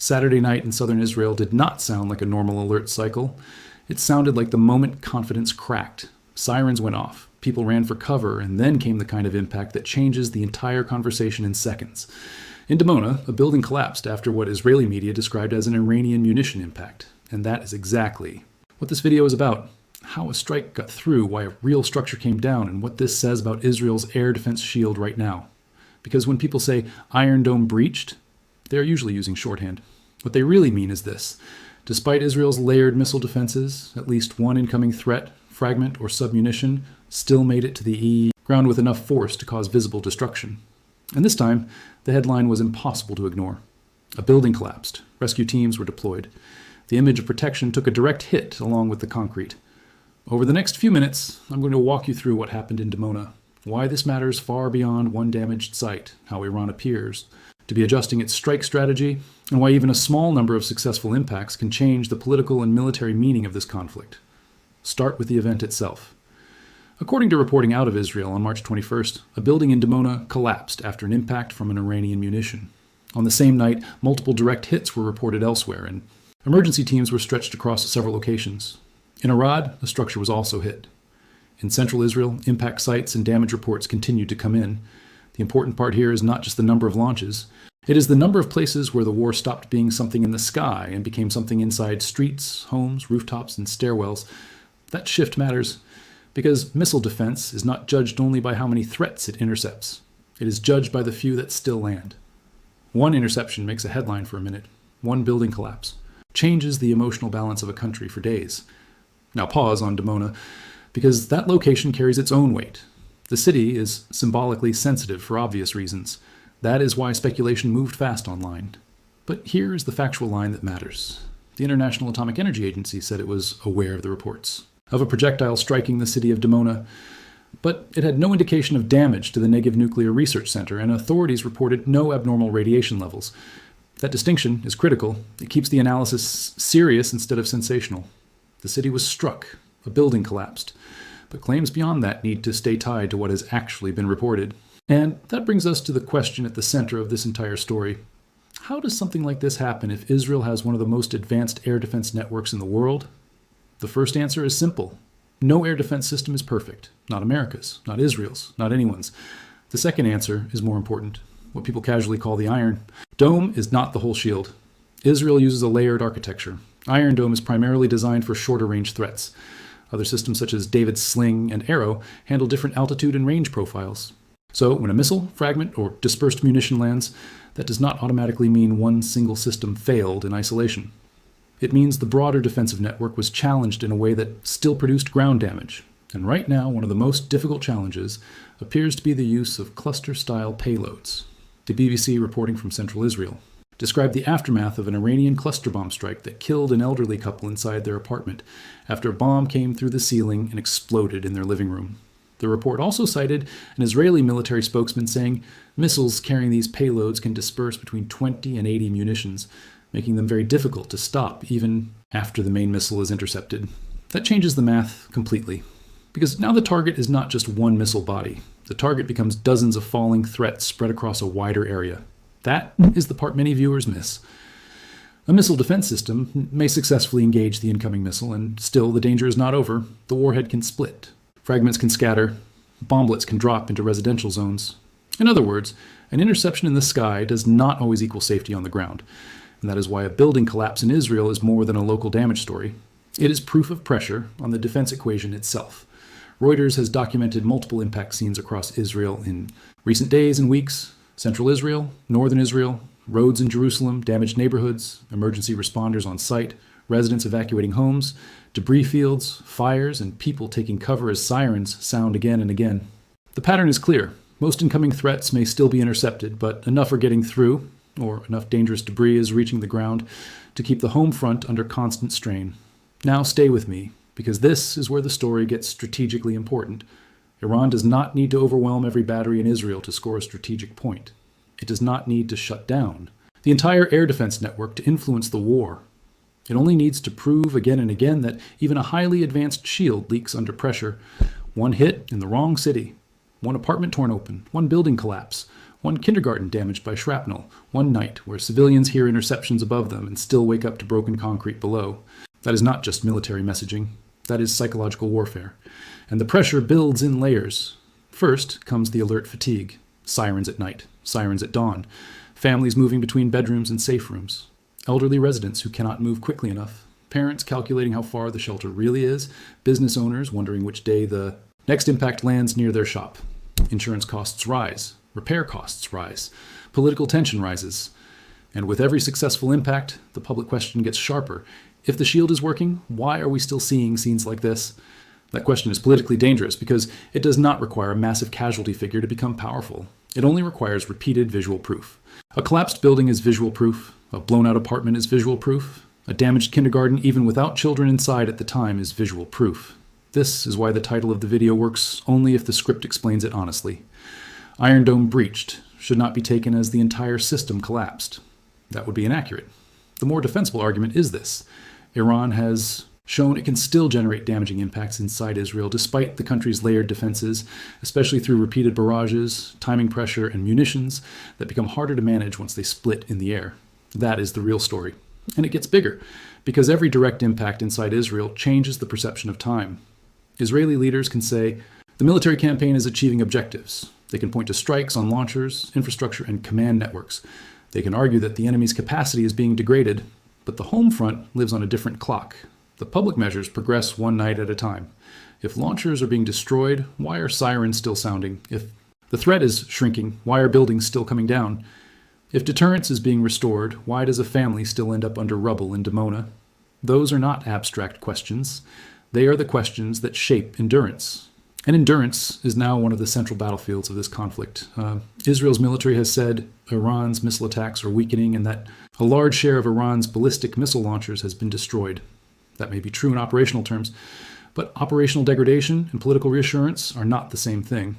Saturday night in southern Israel did not sound like a normal alert cycle. It sounded like the moment confidence cracked. Sirens went off, people ran for cover, and then came the kind of impact that changes the entire conversation in seconds. In Dimona, a building collapsed after what Israeli media described as an Iranian munition impact. And that is exactly what this video is about. How a strike got through, why a real structure came down, and what this says about Israel's air defense shield right now. Because when people say Iron Dome breached, they are usually using shorthand. What they really mean is this. Despite Israel's layered missile defenses, at least one incoming threat, fragment, or submunition still made it to the ground with enough force to cause visible destruction. And this time, the headline was impossible to ignore. A building collapsed. Rescue teams were deployed. The image of protection took a direct hit along with the concrete. Over the next few minutes, I'm going to walk you through what happened in Dimona, why this matters far beyond one damaged site, how Iran appears to be adjusting its strike strategy, and why even a small number of successful impacts can change the political and military meaning of this conflict. Start with the event itself. According to reporting out of Israel on March 21st, a building in Dimona collapsed after an impact from an Iranian munition. On the same night, multiple direct hits were reported elsewhere, and emergency teams were stretched across several locations. In Arad, the structure was also hit. In central Israel, impact sites and damage reports continued to come in. The important part here is not just the number of launches. It is the number of places where the war stopped being something in the sky and became something inside streets, homes, rooftops, and stairwells. That shift matters because missile defense is not judged only by how many threats it intercepts. It is judged by the few that still land. One interception makes a headline for a minute. One building collapse changes the emotional balance of a country for days. Now pause on Dimona, because that location carries its own weight. The city is symbolically sensitive for obvious reasons. That is why speculation moved fast online. But here is the factual line that matters. The International Atomic Energy Agency said it was aware of the reports of a projectile striking the city of Dimona, but it had no indication of damage to the Negev Nuclear Research Center, and authorities reported no abnormal radiation levels. That distinction is critical. It keeps the analysis serious instead of sensational. The city was struck, a building collapsed, but claims beyond that need to stay tied to what has actually been reported. And that brings us to the question at the center of this entire story. How does something like this happen if Israel has one of the most advanced air defense networks in the world? The first answer is simple. No air defense system is perfect. Not America's, not Israel's, not anyone's. The second answer is more important. What people casually call the Iron Dome is not the whole shield. Israel uses a layered architecture. Iron Dome is primarily designed for shorter range threats. Other systems such as David's sling and arrow handle different altitude and range profiles. So when a missile, fragment, or dispersed munition lands, that does not automatically mean one single system failed in isolation. It means the broader defensive network was challenged in a way that still produced ground damage. And right now, one of the most difficult challenges appears to be the use of cluster-style payloads. The BBC, reporting from central Israel, described the aftermath of an Iranian cluster bomb strike that killed an elderly couple inside their apartment after a bomb came through the ceiling and exploded in their living room. The report also cited an Israeli military spokesman saying missiles carrying these payloads can disperse between 20 and 80 munitions, making them very difficult to stop even after the main missile is intercepted. That changes the math completely, because now the target is not just one missile body. The target becomes dozens of falling threats spread across a wider area. That is the part many viewers miss. A missile defense system may successfully engage the incoming missile, and still the danger is not over. The warhead can split. Fragments can scatter. Bomblets can drop into residential zones. In other words, an interception in the sky does not always equal safety on the ground. And that is why a building collapse in Israel is more than a local damage story. It is proof of pressure on the defense equation itself. Reuters has documented multiple impact scenes across Israel in recent days and weeks. Central Israel, northern Israel, roads in Jerusalem, damaged neighborhoods, emergency responders on site, residents evacuating homes, debris fields, fires, and people taking cover as sirens sound again and again. The pattern is clear. Most incoming threats may still be intercepted, but enough are getting through, or enough dangerous debris is reaching the ground to keep the home front under constant strain. Now stay with me, because this is where the story gets strategically important. Iran does not need to overwhelm every battery in Israel to score a strategic point. It does not need to shut down the entire air defense network to influence the war. It only needs to prove again and again that even a highly advanced shield leaks under pressure. One hit in the wrong city, one apartment torn open, one building collapse, one kindergarten damaged by shrapnel, one night where civilians hear interceptions above them and still wake up to broken concrete below. That is not just military messaging. That is psychological warfare. And the pressure builds in layers. First comes the alert fatigue. Sirens at night, sirens at dawn, families moving between bedrooms and safe rooms, elderly residents who cannot move quickly enough, parents calculating how far the shelter really is, business owners wondering which day the next impact lands near their shop. Insurance costs rise, repair costs rise, political tension rises. And with every successful impact, the public question gets sharper. If the shield is working, why are we still seeing scenes like this? That question is politically dangerous because it does not require a massive casualty figure to become powerful. It only requires repeated visual proof. A collapsed building is visual proof. A blown-out apartment is visual proof. A damaged kindergarten, even without children inside at the time, is visual proof. This is why the title of the video works only if the script explains it honestly. Iron Dome breached should not be taken as the entire system collapsed. That would be inaccurate. The more defensible argument is this. Iran has shown it can still generate damaging impacts inside Israel despite the country's layered defenses, especially through repeated barrages, timing pressure, and munitions that become harder to manage once they split in the air. That is the real story. And it gets bigger, because every direct impact inside Israel changes the perception of time. Israeli leaders can say, the military campaign is achieving objectives. They can point to strikes on launchers, infrastructure, and command networks. They can argue that the enemy's capacity is being degraded, but the home front lives on a different clock. The public measures progress one night at a time. If launchers are being destroyed, why are sirens still sounding? If the threat is shrinking, why are buildings still coming down? If deterrence is being restored, why does a family still end up under rubble in Dimona? Those are not abstract questions. They are the questions that shape endurance. And endurance is now one of the central battlefields of this conflict. Israel's military has said Iran's missile attacks are weakening and that a large share of Iran's ballistic missile launchers has been destroyed. That may be true in operational terms, but operational degradation and political reassurance are not the same thing.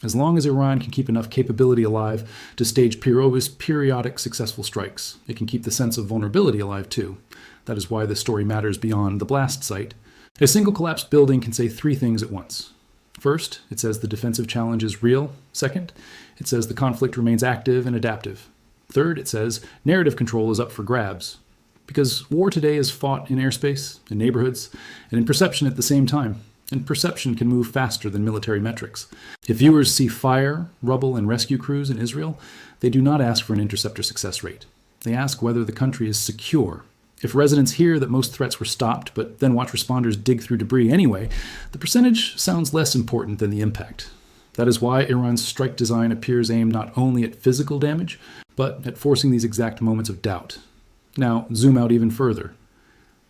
As long as Iran can keep enough capability alive to stage periodic successful strikes, it can keep the sense of vulnerability alive too. That is why this story matters beyond the blast site. A single collapsed building can say three things at once. First, it says the defensive challenge is real. Second, it says the conflict remains active and adaptive. Third, it says narrative control is up for grabs. Because war today is fought in airspace, in neighborhoods, and in perception at the same time. And perception can move faster than military metrics. If viewers see fire, rubble, and rescue crews in Israel, they do not ask for an interceptor success rate. They ask whether the country is secure. If residents hear that most threats were stopped, but then watch responders dig through debris anyway, the percentage sounds less important than the impact. That is why Iran's strike design appears aimed not only at physical damage, but at forcing these exact moments of doubt. Now, zoom out even further.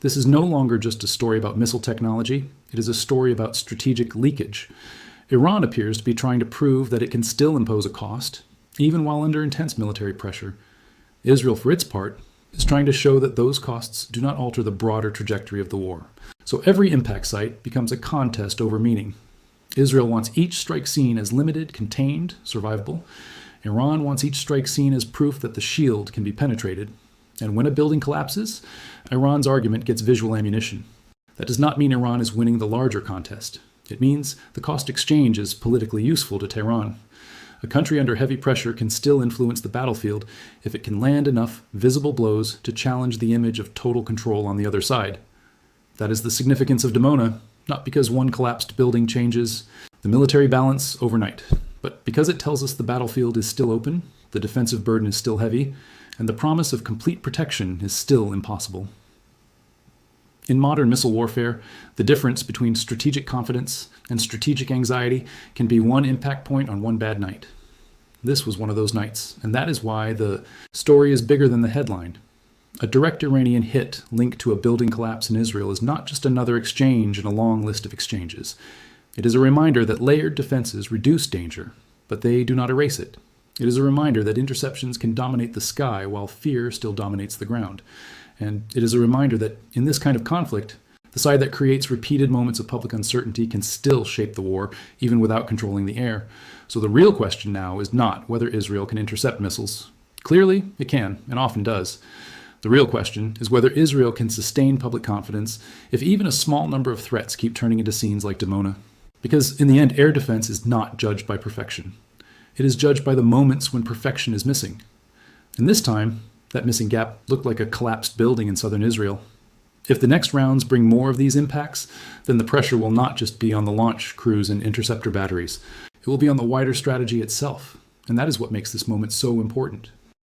This is no longer just a story about missile technology. It is a story about strategic leakage. Iran appears to be trying to prove that it can still impose a cost, even while under intense military pressure. Israel, for its part, is trying to show that those costs do not alter the broader trajectory of the war. So every impact site becomes a contest over meaning. Israel wants each strike seen as limited, contained, survivable. Iran wants each strike seen as proof that the shield can be penetrated. And when a building collapses, Iran's argument gets visual ammunition. That does not mean Iran is winning the larger contest. It means the cost exchange is politically useful to Tehran. A country under heavy pressure can still influence the battlefield if it can land enough visible blows to challenge the image of total control on the other side. That is the significance of Dimona, not because one collapsed building changes the military balance overnight, but because it tells us the battlefield is still open, the defensive burden is still heavy, and the promise of complete protection is still impossible. In modern missile warfare, the difference between strategic confidence and strategic anxiety can be one impact point on one bad night. This was one of those nights, and that is why the story is bigger than the headline. A direct Iranian hit linked to a building collapse in Israel is not just another exchange in a long list of exchanges. It is a reminder that layered defenses reduce danger, but they do not erase it. It is a reminder that interceptions can dominate the sky while fear still dominates the ground. And it is a reminder that in this kind of conflict, the side that creates repeated moments of public uncertainty can still shape the war, even without controlling the air. So the real question now is not whether Israel can intercept missiles. Clearly, it can, and often does. The real question is whether Israel can sustain public confidence if even a small number of threats keep turning into scenes like Dimona. Because in the end, air defense is not judged by perfection. It is judged by the moments when perfection is missing. And this time, that missing gap looked like a collapsed building in southern Israel. If the next rounds bring more of these impacts, then the pressure will not just be on the launch crews and interceptor batteries. It will be on the wider strategy itself. And that is what makes this moment so important.